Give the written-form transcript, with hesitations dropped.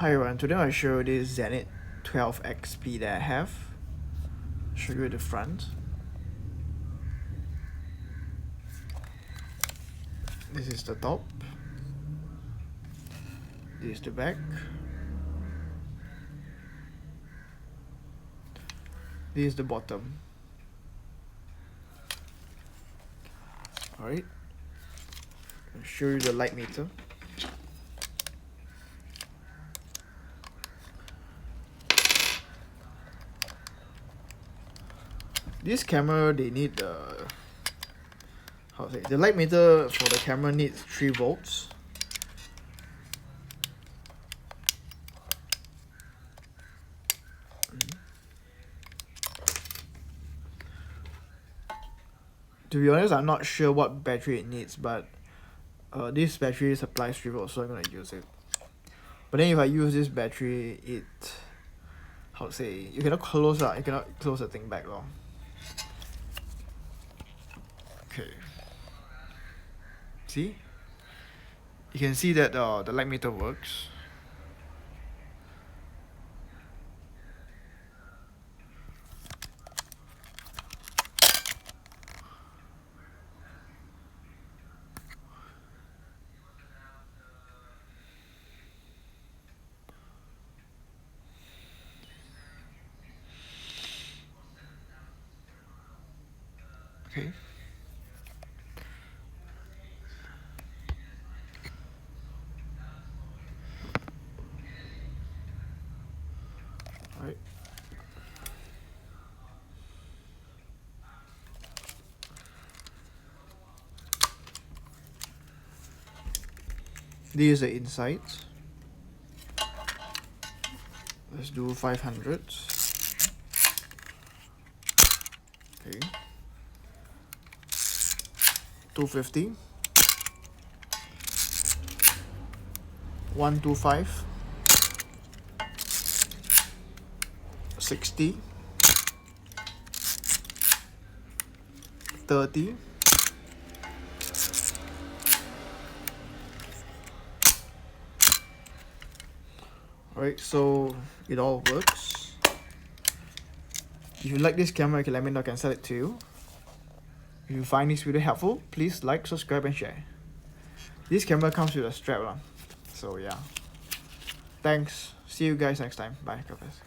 Hi everyone, today I'll show you this Zenit 12XP that I have. Show you the front. This is the top. This is the back. This is the bottom. Alright. I'll show you the light meter. This camera, they need the light meter for the camera needs 3 volts. To be honest, I'm not sure what battery it needs, but this battery supplies 3 volts, so I'm gonna use it. But then if I use this battery, you cannot close the thing back long. Okay. See? You can see that the light meter works. Okay. Alright. This is the inside. Let's do 500. Okay. 250. 125. 60. 30. Alright, so it all works. If you like this camera, you can let me know, I can sell it to you. If you find this video helpful, please like, subscribe and share. This camera comes with a strap. So yeah. Thanks. See you guys next time. Bye. God bless.